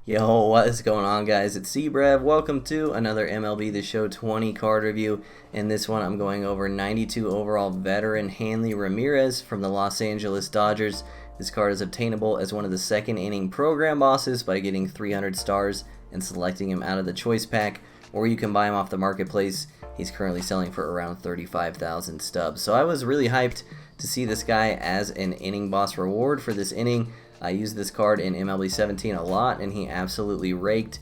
Yo, what is going on, guys? It's Cbrev. Welcome to another MLB The Show 20 card review. In this one, I'm going over 92 overall veteran Hanley Ramirez from the Los Angeles Dodgers. This card is obtainable as one of the second inning program bosses by getting 300 stars and selecting him out of the choice pack, or you can buy him off the marketplace. He's currently selling for around 35,000 stubs. So I was really hyped to see this guy as an inning boss reward for this inning. I used this card in MLB 17 a lot, and he absolutely raked.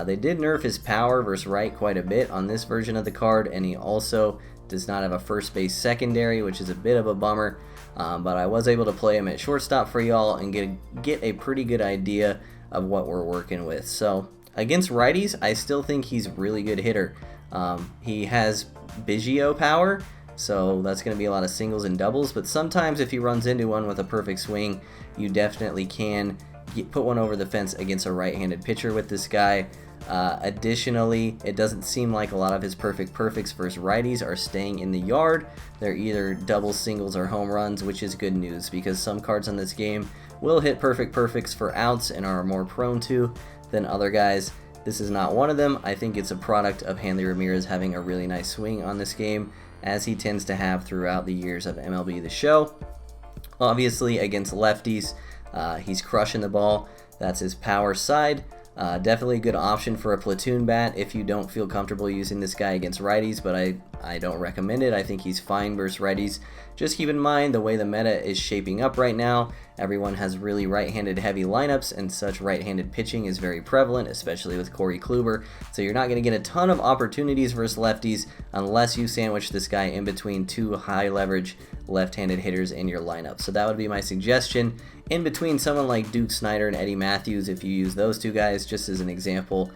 They did nerf his power versus right quite a bit on this version of the card, and he also does not have a first base secondary, which is a bit of a bummer. But I was able to play him at shortstop for y'all and get a pretty good idea of what we're working with. So against righties, I still think he's a really good hitter. He has Biggio power, so that's going to be a lot of singles and doubles, but sometimes if he runs into one with a perfect swing, you definitely can put one over the fence against a right-handed pitcher with this guy. Additionally, it doesn't seem like a lot of his perfects versus righties are staying in the yard. They're either doubles, singles, or home runs, which is good news because some cards on this game will hit perfects for outs and are more prone to than other guys. This is not one of them. I think it's a product of Hanley Ramirez having a really nice swing on this game, as he tends to have throughout the years of MLB The Show. Obviously, against lefties, he's crushing the ball. That's his power side. Definitely a good option for a platoon bat if you don't feel comfortable using this guy against righties, but I don't recommend it. I think he's fine versus righties. Just keep in mind the way the meta is shaping up right now. Everyone has really right-handed heavy lineups, and such right-handed pitching is very prevalent, especially with Corey Kluber. So you're not going to get a ton of opportunities versus lefties unless you sandwich this guy in between two high-leverage left-handed hitters in your lineup. So that would be my suggestion. In between someone like Duke Snider and Eddie Mathews, if you use those two guys, just as an example,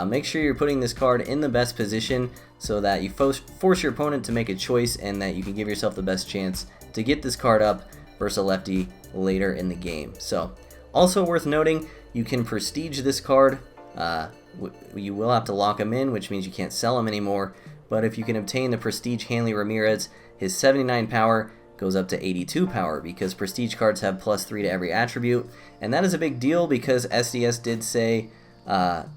make sure you're putting this card in the best position so that you force your opponent to make a choice and that you can give yourself the best chance to get this card up versus a lefty later in the game. So, also worth noting, you can prestige this card. You will have to lock him in, which means you can't sell him anymore. But if you can obtain the prestige Hanley Ramirez, his 79 power goes up to 82 power because prestige cards have +3 to every attribute, and that is a big deal because SDS did say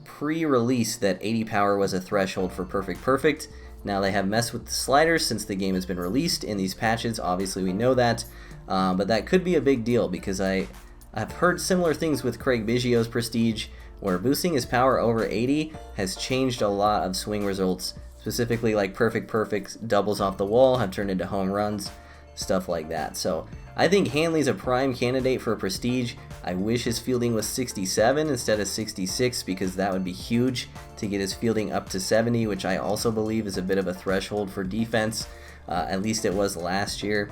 pre-release that 80 power was a threshold for perfect. Now they have messed with the sliders since the game has been released in these patches. Obviously we know that, but that could be a big deal because I've heard similar things with Craig Biggio's prestige, where boosting his power over 80 has changed a lot of swing results, specifically like perfects, doubles off the wall have turned into home runs, stuff like that. So I think Hanley's a prime candidate for a prestige. I wish his fielding was 67 instead of 66 because that would be huge to get his fielding up to 70, which I also believe is a bit of a threshold for defense. At least it was last year.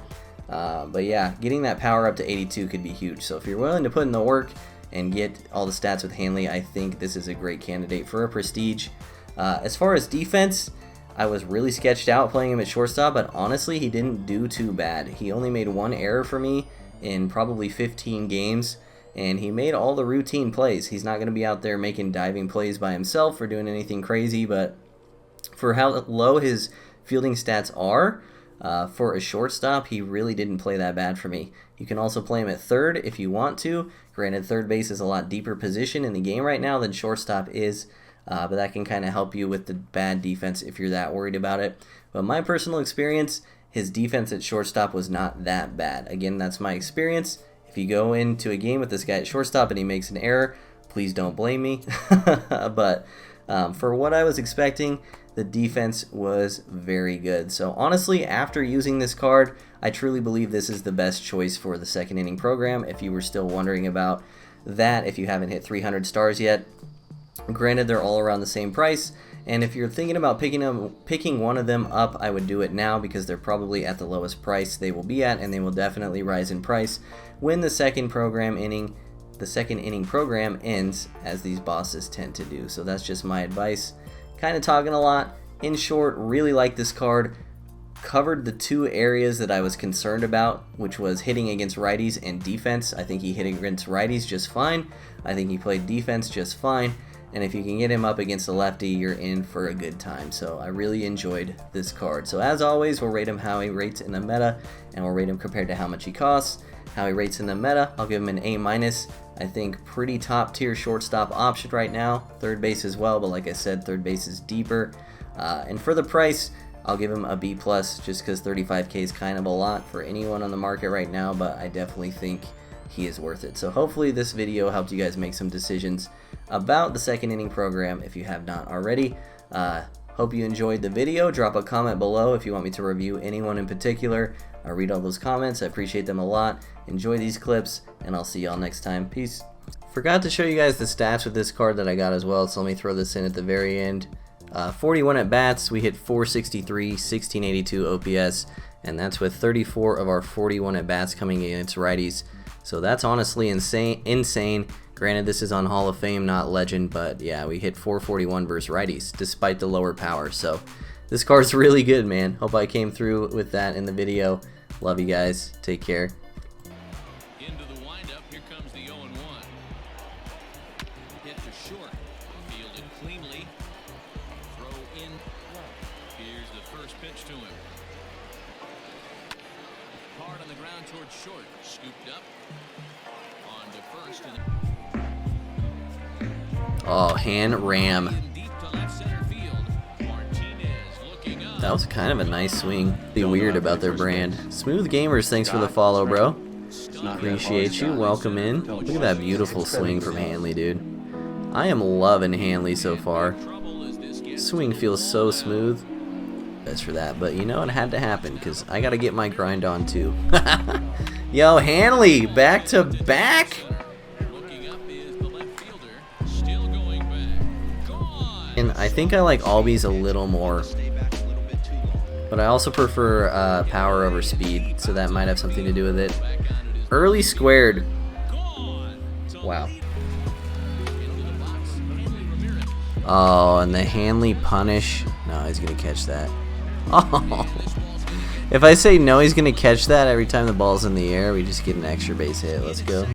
But yeah, getting that power up to 82 could be huge. So if you're willing to put in the work and get all the stats with Hanley, I think this is a great candidate for a prestige. As far as defense, I was really sketched out playing him at shortstop, but honestly, he didn't do too bad. He only made one error for me in probably 15 games, and he made all the routine plays. He's not going to be out there making diving plays by himself or doing anything crazy, but for how low his fielding stats are, for a shortstop, he really didn't play that bad for me. You can also play him at third if you want to. Granted, third base is a lot deeper position in the game right now than shortstop is, but that can kind of help you with the bad defense if you're that worried about it. But my personal experience, his defense at shortstop was not that bad. Again, that's my experience. If you go into a game with this guy at shortstop and he makes an error, please don't blame me. But for what I was expecting, the defense was very good. So honestly, after using this card, I truly believe this is the best choice for the second inning program. If you were still wondering about that, if you haven't hit 300 stars yet, granted, they're all around the same price, and if you're thinking about picking one of them up, I would do it now because they're probably at the lowest price they will be at, and they will definitely rise in price when the second inning program ends, as these bosses tend to do. So that's just my advice. Kind of talking a lot. In short, really like this card. Covered the two areas that I was concerned about, which was hitting against righties and defense. I think he hit against righties just fine. I think he played defense just fine. And if you can get him up against a lefty, you're in for a good time. So I really enjoyed this card. So as always, we'll rate him how he rates in the meta, and we'll rate him compared to how much he costs. how he rates in the meta, I'll give him an A-. I think pretty top tier shortstop option right now. Third base as well, but like I said, third base is deeper. And for the price, I'll give him a B+, just because 35K is kind of a lot for anyone on the market right now, but I definitely think he is worth it. So hopefully this video helped you guys make some decisions about the second inning program if you have not already. Hope you enjoyed the video. Drop a comment below if you want me to review anyone in particular. I read all those comments. I appreciate them a lot. Enjoy these clips, and I'll see y'all next time. Peace. Forgot to show you guys the stats with this card that I got as well, so let me throw this in at the very end. 41 at bats, we hit 463, 1682 OPS, and that's with 34 of our 41 at bats coming against righties. So that's honestly insane. Granted, this is on Hall of Fame, not Legend, but yeah, we hit 441 versus righties despite the lower power. So this card's really good, man. Hope I came through with that in the video. Love you guys. Take care. Into the windup, here comes the 0-1. Hit to short, fielded cleanly. Throw in. Here's the first pitch to him. Hard on the ground towards short, scooped up. On to first. Oh, hand ram. That was kind of a nice swing. Be weird about their brand. Smooth Gamers, thanks for the follow, bro. Appreciate you. Welcome in. Look at that beautiful swing from Hanley, dude. I am loving Hanley so far. Swing feels so smooth. That's for that, but you know it had to happen because I got to get my grind on too. Yo, Hanley, back to back. And I think I like Albies a little more, but I also prefer power over speed, so that might have something to do with it. Early squared. Wow. Oh, and the Hanley punish. No, he's gonna catch that. Oh. If I say no, he's gonna catch that every time the ball's in the air, we just get an extra base hit. Let's go.